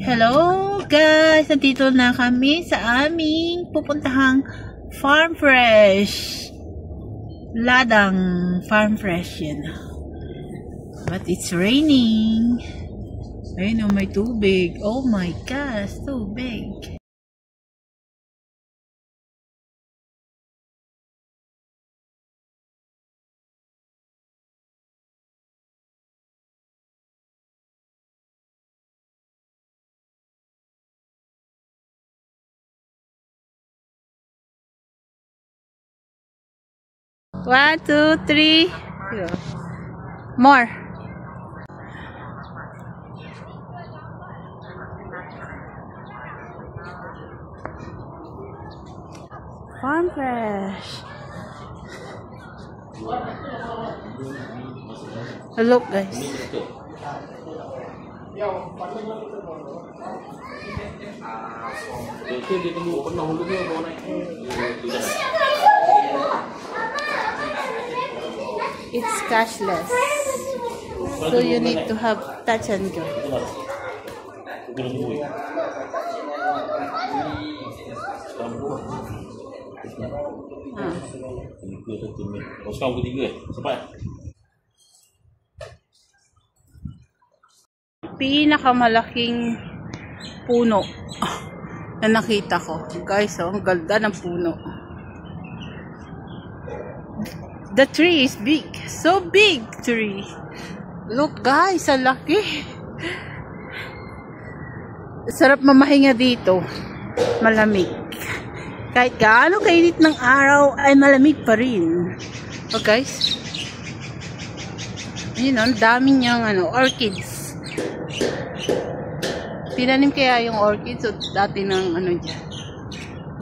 Hello guys! Nandito na kami sa aming pupuntahang Farm Fresh. Ladang Farm Fresh yan. But it's raining. Ayun o, may tubig. Oh my gosh, tubig. One, two, three. More. Farm Fresh. Look guys. It's cashless, so you need to have touch and go. Pinakamalaking puno na nakita ko. Guys, oh, ang ganda ng puno. The tree is big. So big tree. Look guys, ang laki. Sarap mamahinga dito. Malamig. Kahit gaano kainit ng araw, ay malamig pa rin. Oh guys. Yun, ang dami niyang orchids. Pinanim kaya yung orchids o dati ng dyan.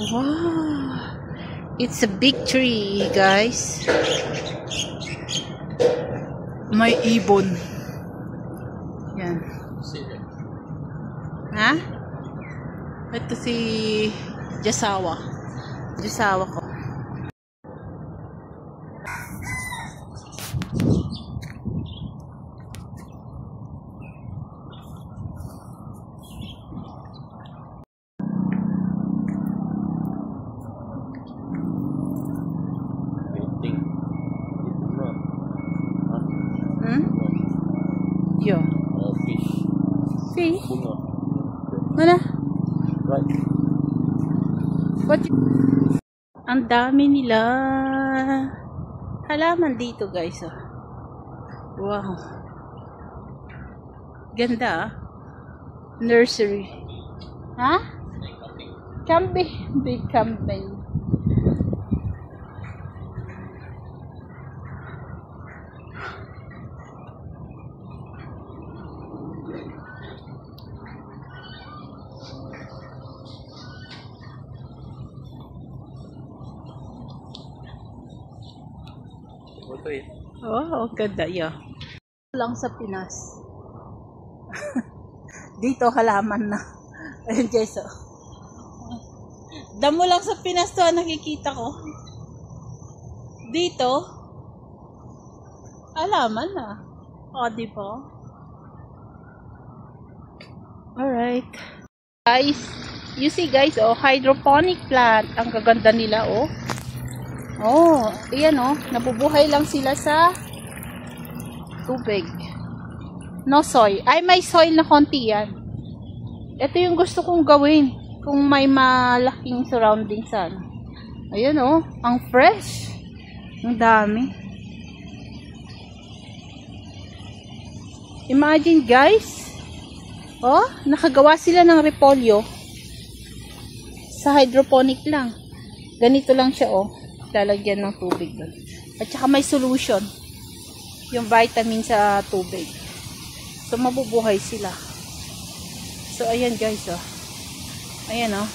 Wow. It's a big tree, guys. May ibon. Yan. Ha? Ito si Jasawa. Jasawa ko. Yo. Fish. Fish? Bunga. Mana? Right. What? Ang dami nila. Halaman dito guys. Oh. Wow. Ganda ah. Nursery. Ha? Camping. Big camping. Oh, ganda yun. Lang sa Pinas. Dito halaman na. Ayun guys, oh. Damo lang sa Pinas to nakikita ko. Dito halaman na. Oh, di ba? Alright. Guys, you see guys, oh, hydroponic plant. Ang gaganda nila, oh. Oh, ayan oh, nabubuhay lang sila sa tubig. No soil. Ay, may soil na konti yan. Ito yung gusto kong gawin kung may malaking surroundings sana. Ayan oh, ang fresh. Ang dami. Imagine guys. Oh, nakagawa sila ng repolyo sa hydroponic lang. Ganito lang siya oh. Lalagyan ng tubig doon. At saka may solution. Yung vitamin sa tubig. So, mabubuhay sila. So, ayan guys, oh. Ayan, oh.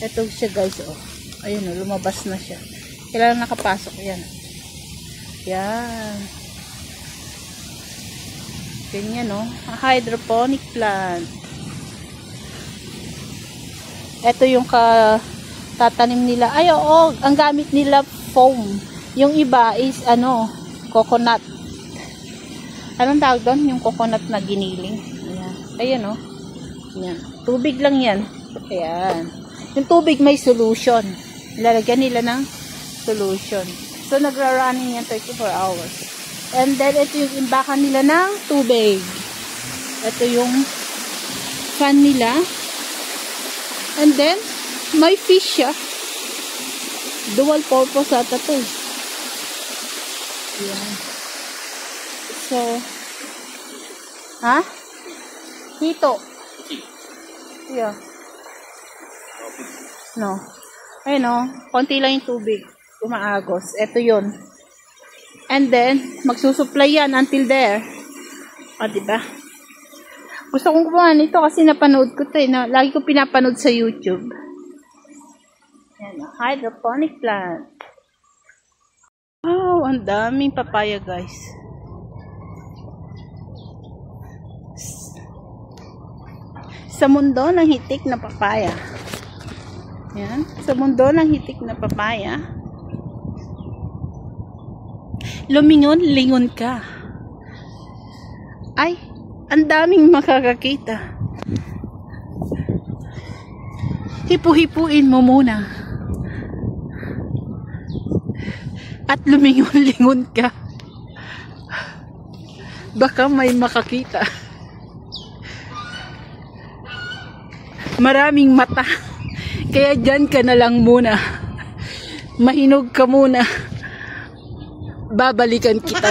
Ito siya guys, oh. Ayan, oh. Lumabas na siya. Kailangan nakapasok. Ayan. Yan. Ganyan, oh. Hydroponic plant. Ito yung tatanim nila. Ay, oo, ang gamit nila foam. Yung iba is, coconut. Anong tawag doon? Yung coconut na giniling. Ayan. Ayan, oh. Yan. Tubig lang yan. Ayan. Yung tubig may solution. Lalagyan nila ng solution. So, nagra-running yan 34 hours. And then, ito yung imbakan nila ng tubig. Ito yung fan nila. And then, may fish siya. Dual purpose ata to. Yan. So, ha? Hito. Yeah. No. Ayun o. Konti lang yung tubig. Umaagos. Ito yun. And then, magsusupply yan until there. O, diba? Gusto kong kumuha nito kasi napanood ko ito eh. Lagi ko pinapanood sa YouTube. Yan o. Hydroponic plant. Wow, ang daming papaya guys. Sa mundo ng hitik na papaya. Yan. Sa mundo ng hitik na papaya. Lumingon-lingon ka. Ay, ang daming makakakita. Hipu-hipuin mo muna. At lumingon-lingon ka. Baka may makakita. Maraming mata. Kaya dyan ka na lang muna. Mahinog ka muna. Babalikan kita.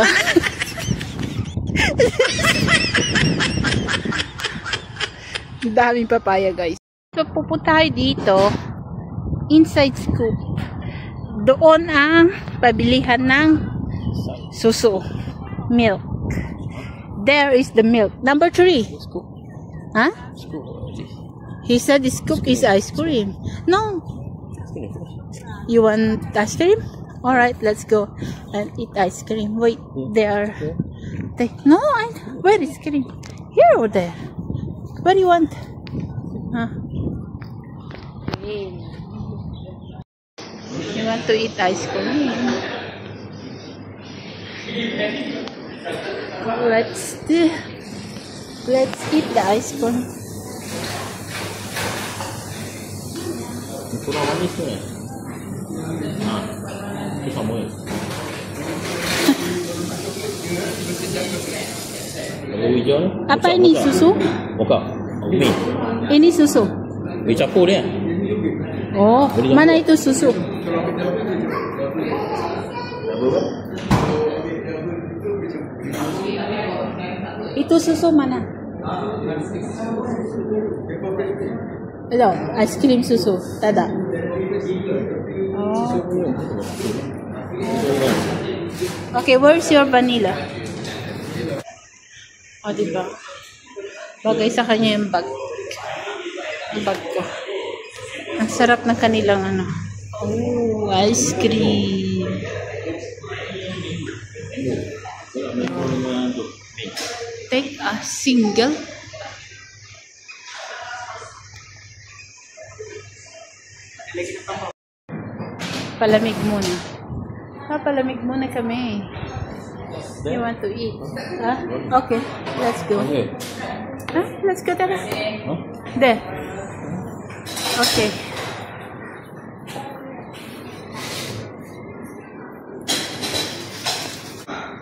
Daming papaya guys. So pupunta tayo dito. Inside Scoop. Doon ang pabilihan ng suso. Milk. There is the milk. Number 3. Huh? He said the scoop is ice cream. No. You want ice cream? Alright, let's go and eat ice cream. Wait, there. No, where is cream? Here or there? What do you want? Huh? You want to eat ice cream? Let's eat the ice cream. Kurang manis tu ya? Itu sama ya? Kalau hijau ni? Apa ini susu? Bukan. Mi. Ini susu. Mi campur dia. Oh, mana itu susu? Itu susu mana? Hello, ice cream susu. Tada. Oh. Okay, where's your vanilla? O, diba? Bagay sa kanya yung bag. Yung bag ko. Ang sarap ng kanilang ano. Oh, ice cream. Take a single. Palamig muna. Palamig muna kami. You want to eat? Huh? Okay, let's go. Huh? Let's go there. There. Okay.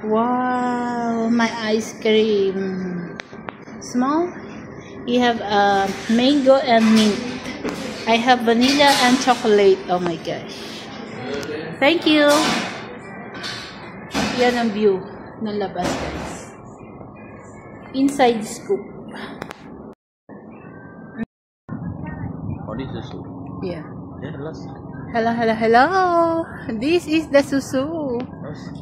Wow, my ice cream. Small? You have mango and mint. I have vanilla and chocolate. Oh my gosh. Thank you. Yan ang view ng labas guys. Inside Scoop. Oh, this is susu. Yeah. Yeah, Hello. This is the susu.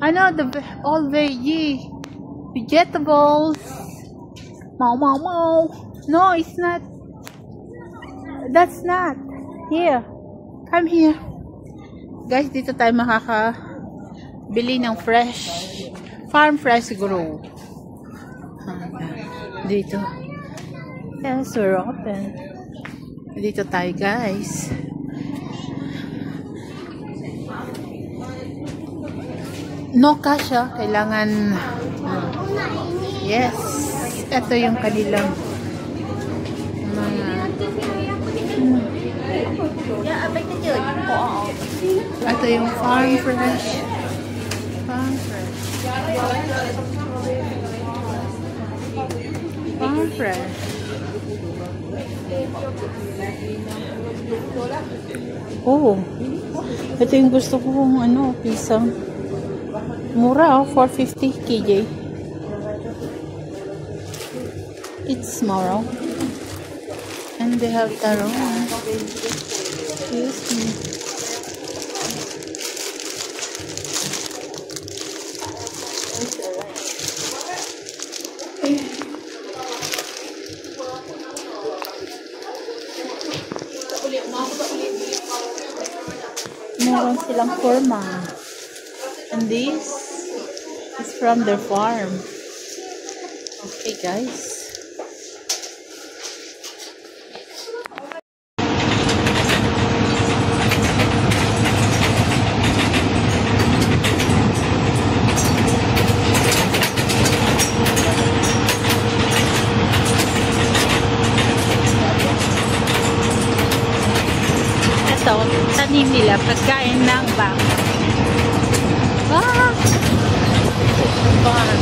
Ano, the all veggie. Vegetables. Mau. No, it's not. That's not. Here. Come here. Guys, dito tayo makakabili ng fresh. Farm fresh grow. Dito. Yes, we're open. Dito tayo, guys. No cash, kailangan. Yes. Ito yung kanilang mga Ito yung farm fresh. Farm fresh. Farm fresh. Oh, ito yung gusto kong pisang. Mura 450 kg. It's small. And they have taro. Excuse me. Meron silang kurma. And this is from their farm. Okay, guys. Ito, tanim nila pagkain ng baka. Ah! Farm.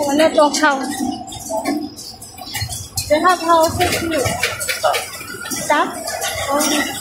Wala tong house. They have houses here. Stop? Oh.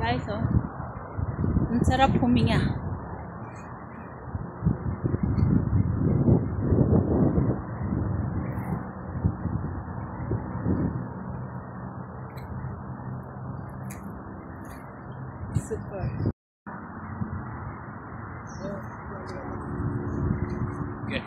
Guys, oh. Ang sarap huminga. Super. Okay.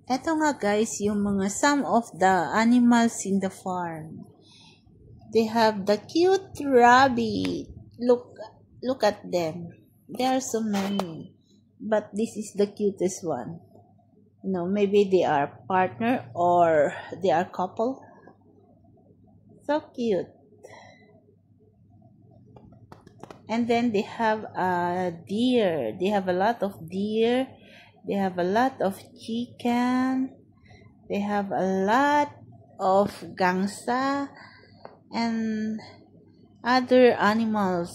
Eto nga guys, yung mga some of the animals in the farm. They have the cute rabbit. Look at them. There are so many. But this is the cutest one. You know, maybe they are partner or they are couple. So cute. And then they have a deer. They have a lot of deer. They have a lot of chicken. They have a lot of gangsa and other animals.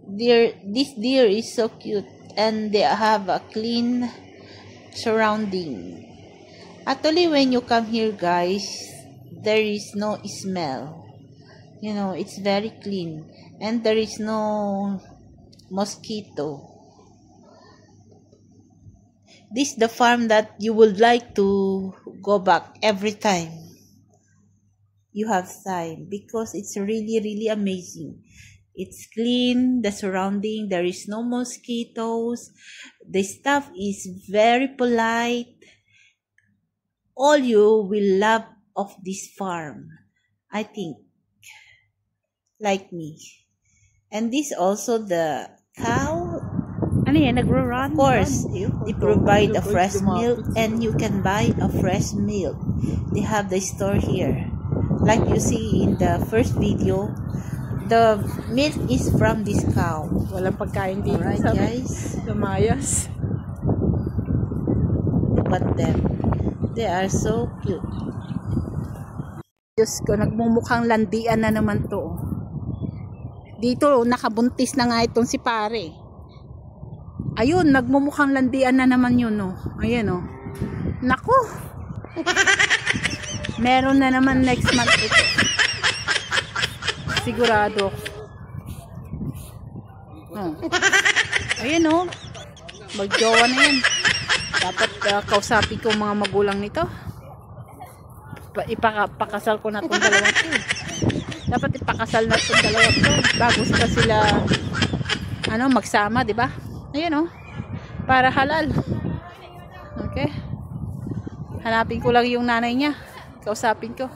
This deer is so cute and they have a clean surrounding. Actually, when you come here, guys, there is no smell. You know, it's very clean and there is no mosquito. This is the farm that you would like to go back every time you have time because it's really amazing. It's clean, the surrounding, there is no mosquitoes, the staff is very polite. All you will love of this farm, I think, like me. And this also the cow. Ano yan, nagro-run? Of course, they provide a fresh milk and you can buy a fresh milk. They have the store here. Like you see in the first video, the milk is from this cow. Walang pagkain dito. Alright, guys. Lumayas. Look at them. They are so cute. Diyos ko, nagmumukhang landian na naman to. Dito, nakabuntis na nga itong si pare. Ayun, nagmumukhang landian na naman yun, no? Ayan, no? Naku! Meron na naman next month ito. Sigurado. Oh. Ayan, no? Magjowa na yan. Dapat kausapin ko mga magulang nito. Ipakasal ko na itong dalawang to. Dapat ipakasal na itong dalawang to. Bago sila magsama, di ba? Ayan, oh. Para halal. Okay. Hanapin ko lang yung nanay niya. Kausapin ko.